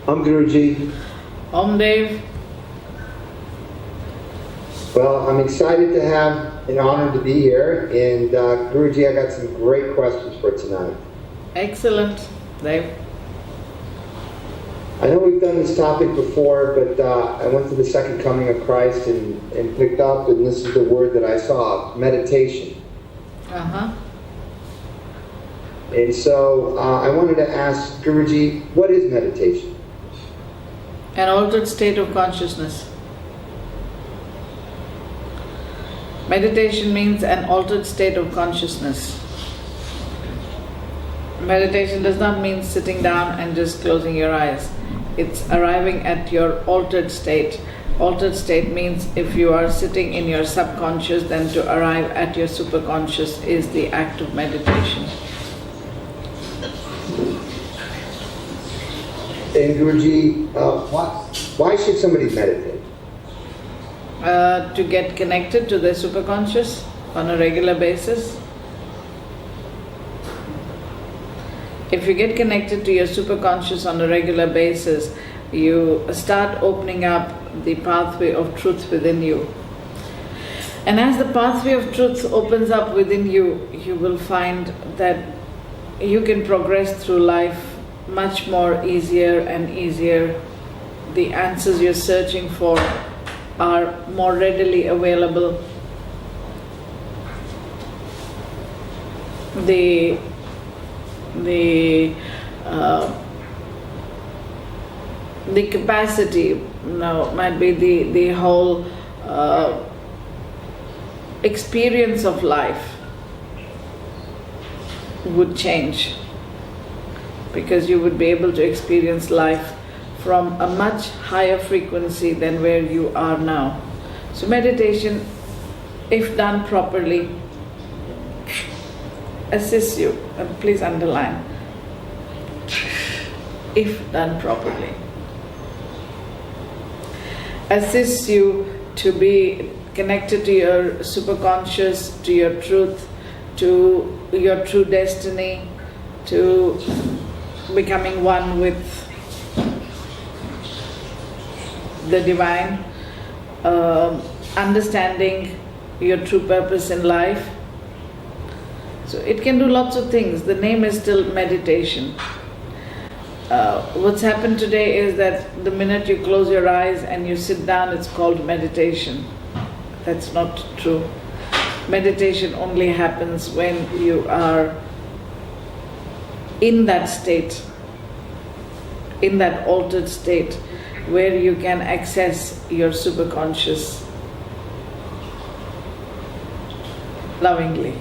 Guruji. Om Dev. Well, I'm excited to have an honor to be here, and Guruji, I got some great questions for tonight. Excellent, Dev. I know we've done this topic before, but I went to the Second Coming of Christ and picked up, and this is the word that I saw, meditation. Uh-huh. And so I wanted to ask Guruji, what is meditation? An altered state of consciousness. Meditation means an altered state of consciousness. Meditation does not mean sitting down and just closing your eyes. It's arriving at your altered state. Altered state means if you are sitting in your subconscious, then to arrive at your superconscious is the act of meditation. And Guruji, why should somebody meditate? To get connected to their superconscious on a regular basis. If you get connected to your superconscious on a regular basis, you start opening up the pathway of truth within you. And as the pathway of truth opens up within you, you will find that you can progress through life much more easier and easier. The answers you're searching for are more readily available. The capacity, might be the whole experience of life would change, because you would be able to experience life from a much higher frequency than where you are now. So meditation, if done properly, assists you, and please underline, if done properly, assists you to be connected to your superconscious, to your truth, to your true destiny, to becoming one with the divine, understanding your true purpose in life. So it can do lots of things. The name is still meditation. What's happened today is that the minute you close your eyes and you sit down, it's called meditation. That's not true. Meditation only happens when you are in that state, in that altered state, where you can access your superconscious lovingly.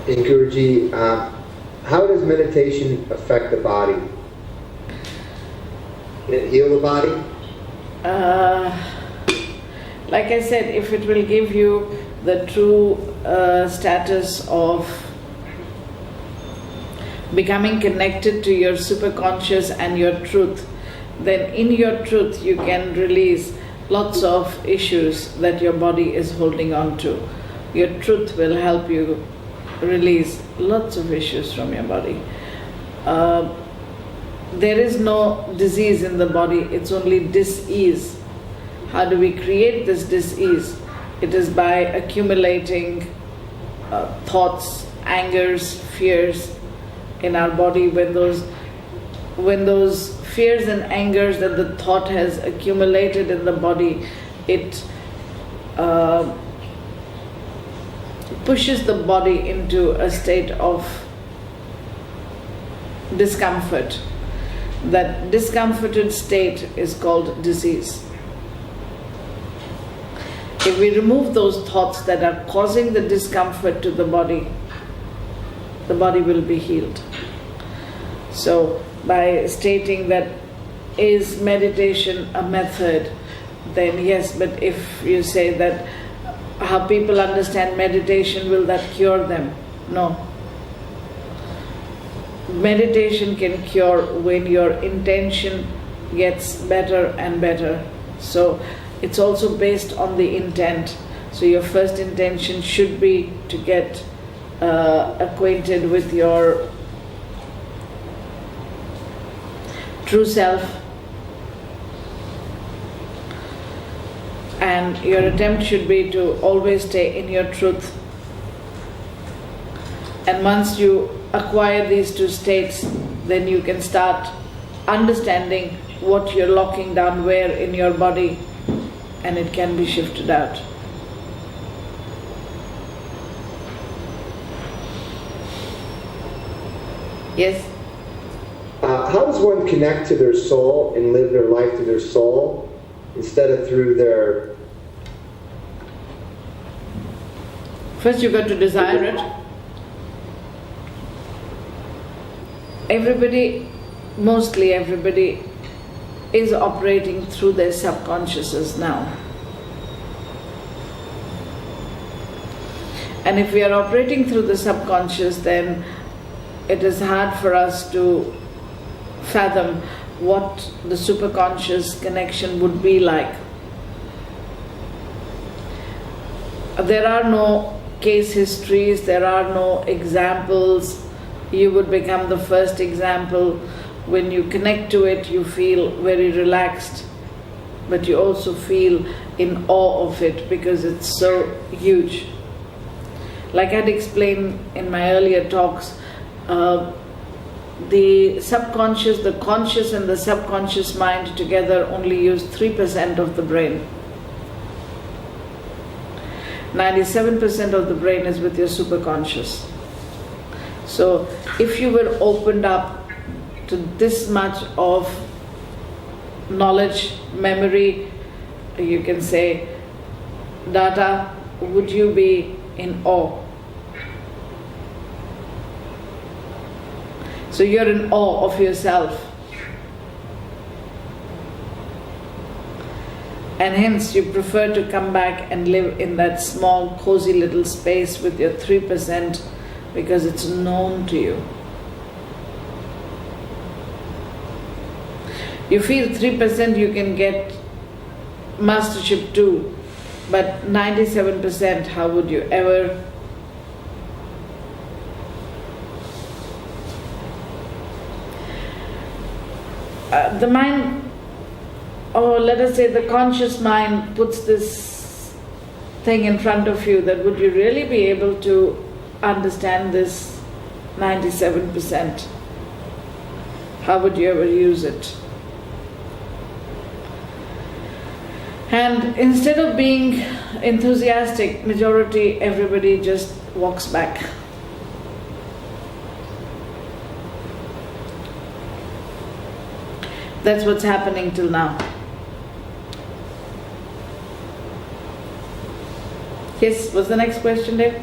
And Guruji, how does meditation affect the body? Can it heal the body? Like I said, if it will give you the true status of becoming connected to your superconscious and your truth, then in your truth you can release lots of issues that your body is holding on to. Your truth will help you release lots of issues from your body. There is no disease in the body, it's only dis-ease. How do we create this dis-ease? It is by accumulating thoughts, angers, fears in our body. When those fears and angers that the thought has accumulated in the body, it pushes the body into a state of discomfort. That discomforted state is called disease. If we remove those thoughts that are causing the discomfort to the body will be healed. So by stating that is meditation a method, then yes, but if you say that how people understand meditation, will that cure them? No. Meditation can cure when your intention gets better and better. So it's also based on the intent. So your first intention should be to get acquainted with your true self, and your attempt should be to always stay in your truth. And once you acquire these two states, then you can start understanding what you're locking down where in your body, and it can be shifted out. Yes? How does one connect to their soul and live their life to their soul instead of through their... First you got to desire it. Everybody, mostly everybody, is operating through their subconsciouses now. And if we are operating through the subconscious, then it is hard for us to fathom what the superconscious connection would be like. There are no case histories, there are no examples. You would become the first example. When you connect to it, you feel very relaxed, but you also feel in awe of it because it's so huge. Like I'd explained in my earlier talks, the subconscious, the conscious and the subconscious mind together only use 3% of the brain. 97% of the brain is with your superconscious. So if you were opened up to this much of knowledge, memory, you can say data, would you be in awe? So you're in awe of yourself. And hence you prefer to come back and live in that small, cozy little space with your 3% because it's known to you. You feel 3% you can get mastership too, but 97%, how would you ever? The mind, or let us say the conscious mind, puts this thing in front of you that would you really be able to understand this 97%? How would you ever use it? And instead of being enthusiastic, majority, everybody just walks back. That's what's happening till now. Yes, what's the next question, Dave?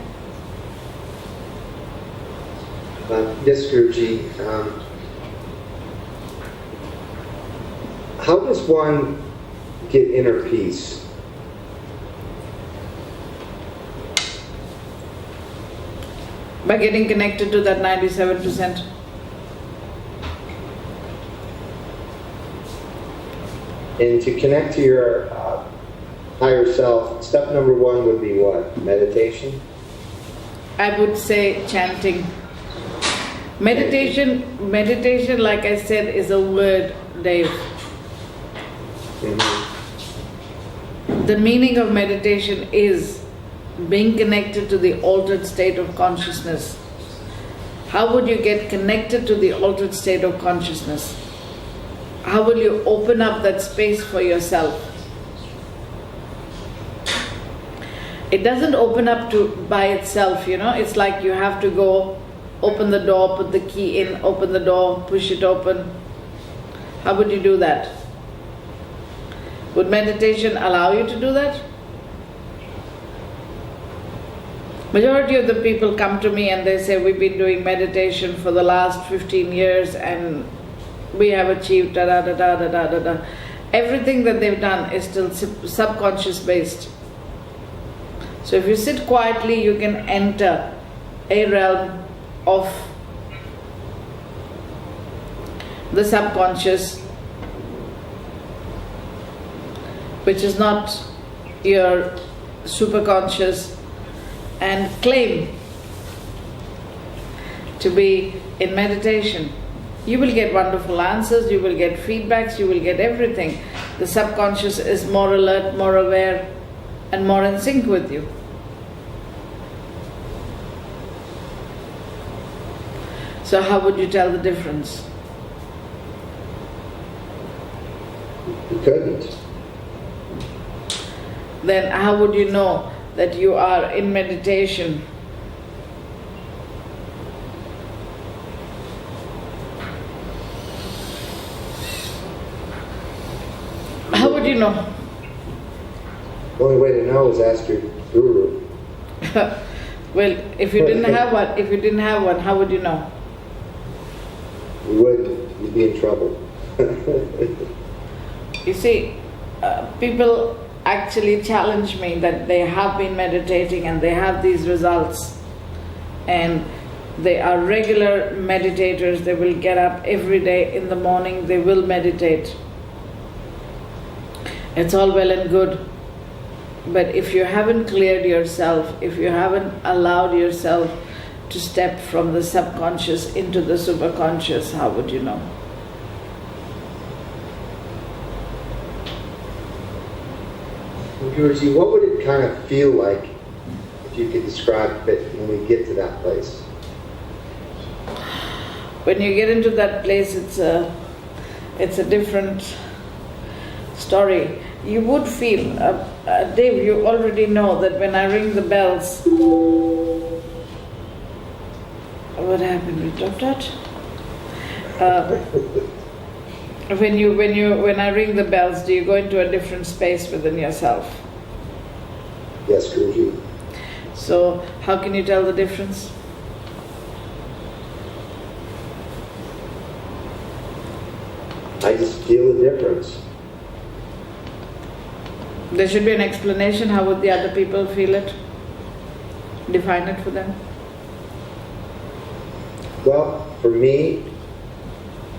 Yes, Guruji. How does one get inner peace? By getting connected to that 97%. And to connect to your higher self, step number one would be what? Meditation? I would say chanting. Meditation, like I said, is a word, Dave. Mm-hmm. The meaning of meditation is being connected to the altered state of consciousness. How would you get connected to the altered state of consciousness? How will you open up that space for yourself? It doesn't open up by itself, It's like you have to go, open the door, put the key in, open the door, push it open. How would you do that? Would meditation allow you to do that? Majority of the people come to me and they say, we've been doing meditation for the last 15 years and we have achieved da-da-da-da-da-da-da. Everything that they've done is still subconscious based. So if you sit quietly, you can enter a realm of the subconscious, which is not your superconscious, and claim to be in meditation. You will get wonderful answers, you will get feedbacks, you will get everything. The subconscious is more alert, more aware, and more in sync with you. So how would you tell the difference? You couldn't. Then how would you know that you are in meditation? How would you know? The only way to know is ask your guru. Well, if you didn't have one, how would you know? You wouldn't. You'd be in trouble. You see, people actually challenge me that they have been meditating and they have these results, and they are regular meditators. They will get up every day in the morning, they will meditate. It's all well and good, but if you haven't cleared yourself, if you haven't allowed yourself to step from the subconscious into the superconscious, how would you know? Guruji, what would it kind of feel like if you could describe it when we get to that place? When you get into that place, it's a different story. You would feel, Dave, you already know that when I ring the bells, what happened? We dropped out. When I ring the bells, do you go into a different space within yourself? Yes, Guruji. So how can you tell the difference? I just feel the difference. There should be an explanation. How would the other people feel it? Define it for them. Well, for me,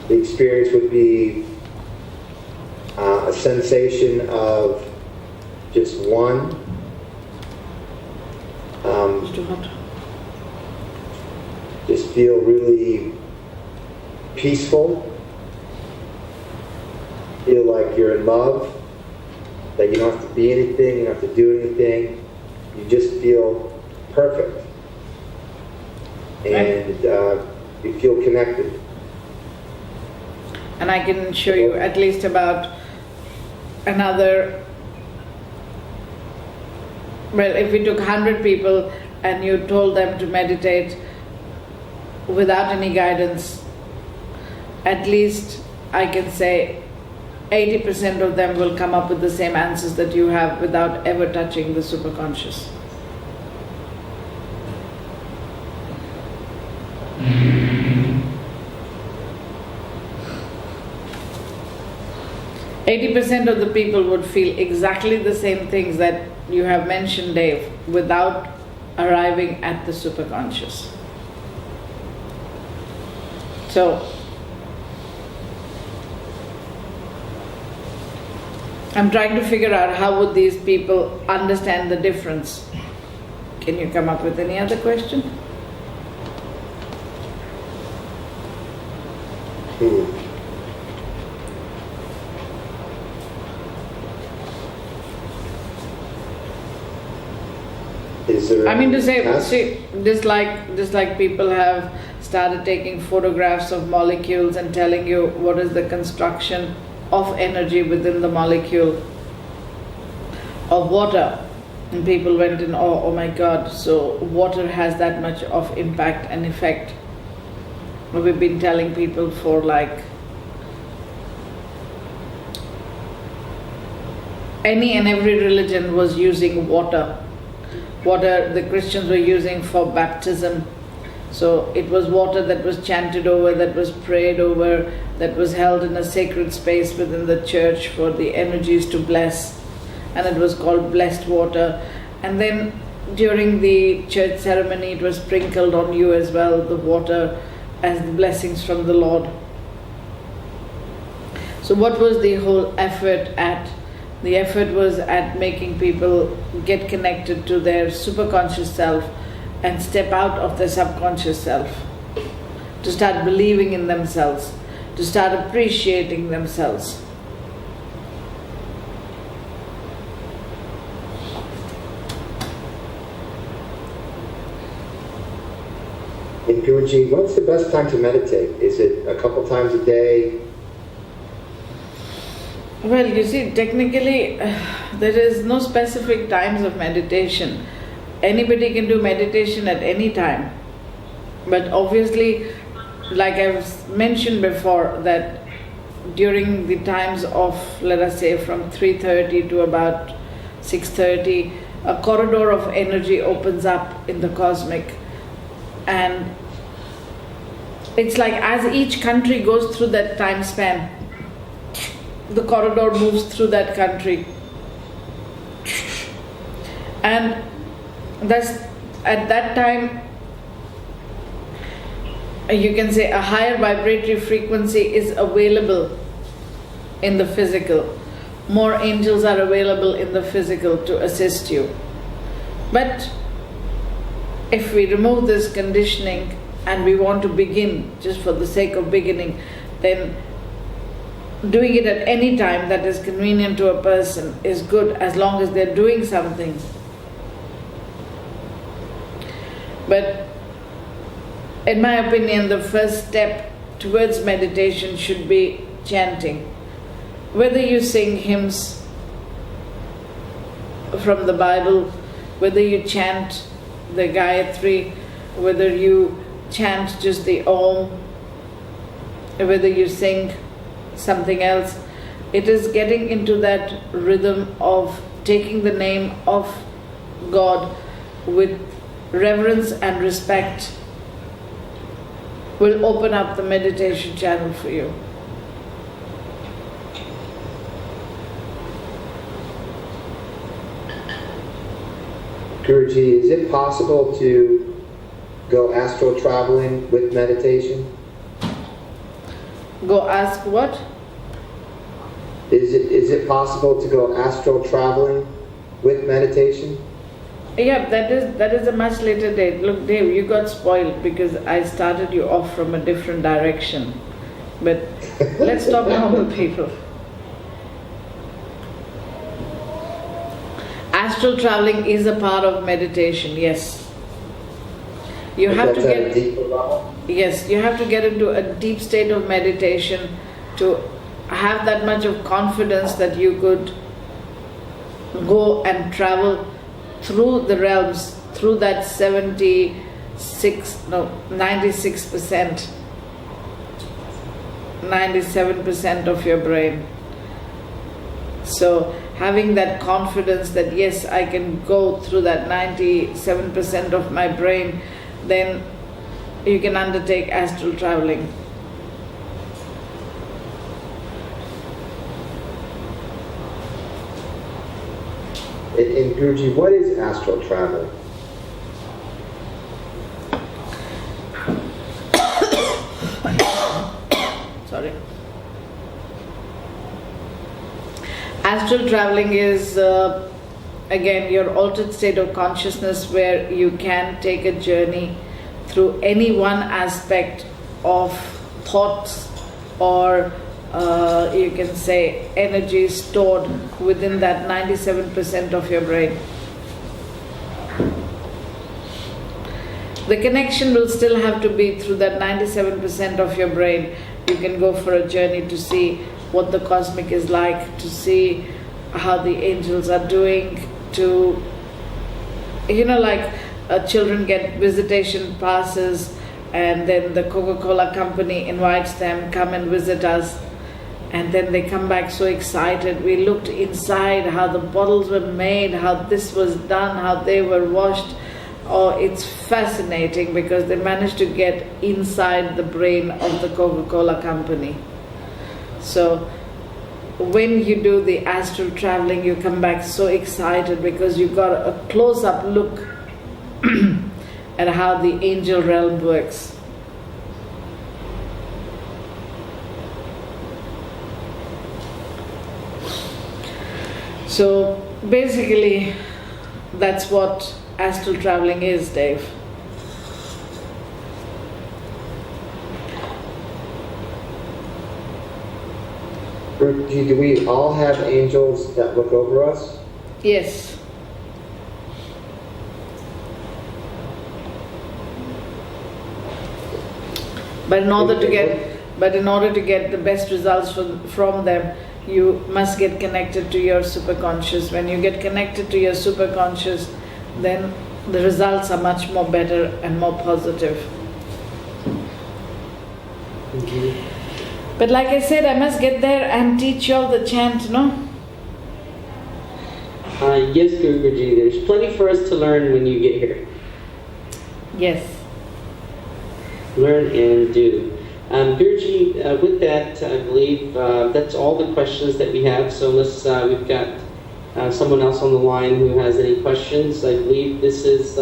the experience would be a sensation of just one. It's too hot. Just feel really peaceful. Feel like you're in love. That you don't have to be anything, you don't have to do anything. You just feel perfect. And you feel connected. And I can show you at least about another, well, if we took 100 people and you told them to meditate without any guidance, at least I can say 80% of them will come up with the same answers that you have without ever touching the superconscious. Mm-hmm. 80% of the people would feel exactly the same things that you have mentioned, Dave, without arriving at the superconscious. So, I'm trying to figure out how would these people understand the difference. Can you come up with any other question? Is there I mean to say, task? see, just like people have started taking photographs of molecules and telling you what is the construction of energy within the molecule of water, and people went in, oh my God, so water has that much of impact and effect. We've been telling people for like any and every religion was using water. Water the Christians were using for baptism. So it was water that was chanted over, that was prayed over, that was held in a sacred space within the church for the energies to bless, and it was called blessed water. And then during the church ceremony it was sprinkled on you as well, the water, as the blessings from the Lord. So what was the whole effort at? The effort was at making people get connected to their superconscious self and step out of their subconscious self. to start believing in themselves, to start appreciating themselves. And Guruji, what's the best time to meditate? Is it a couple times a day? Well, you see, technically, there is no specific times of meditation. Anybody can do meditation at any time. But obviously, like I've mentioned before, that during the times of, let us say, from 3:30 to about 6:30, a corridor of energy opens up in the cosmic. And it's like as each country goes through that time span, the corridor moves through that country. And that's at that time, you can say a higher vibratory frequency is available in the physical. More angels are available in the physical to assist you. But if we remove this conditioning and we want to begin just for the sake of beginning, then doing it at any time that is convenient to a person is good, as long as they're doing something. But in my opinion, the first step towards meditation should be chanting. Whether you sing hymns from the Bible, whether you chant the Gayatri, whether you chant just the Om, whether you sing something else, it is getting into that rhythm of taking the name of God with reverence and respect will open up the meditation channel for you. Guruji, is it possible to go astral traveling with meditation? Go ask what? Is it possible to go astral traveling with meditation? Yeah, that is a much later date. Look, Dave, you got spoiled because I started you off from a different direction. But let's talk normal people. Astral traveling is a part of meditation, yes. You have to get, yes, you have to get into a deep state of meditation to have that much of confidence that you could go and travel through the realms, through that 96% ,97% of your brain. So having that confidence that yes, I can go through that 97% of my brain, then you can undertake astral traveling. And Guruji, what is astral travel? Sorry. Astral traveling is again your altered state of consciousness where you can take a journey through any one aspect of thoughts or you can say energy stored within that 97% of your brain. The connection will still have to be through that 97% of your brain. You can go for a journey to see what the cosmic is like, to see how the angels are doing, to, like children get visitation passes and then the Coca-Cola company invites them, come and visit us. And then they come back so excited. We looked inside how the bottles were made, how this was done, how they were washed. Oh, it's fascinating because they managed to get inside the brain of the Coca-Cola company. So when you do the astral traveling, you come back so excited because you got a close-up look at how the angel realm works. So basically, that's what astral traveling is, Dave. Guruji, do we all have angels that look over us? Yes. But in order to get the best results from them, you must get connected to your superconscious. When you get connected to your superconscious, then the results are much more better and more positive. But like I said, I must get there and teach you all the chant, no? Yes, Guruji, there's plenty for us to learn when you get here. Yes. Learn and do. Guruji, with that, I believe that's all the questions that we have. So unless we've got someone else on the line who has any questions, I believe this is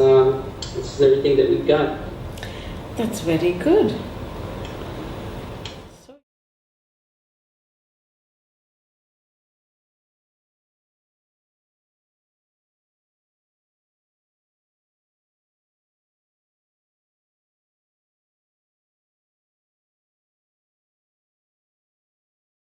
everything that we've got. That's very good.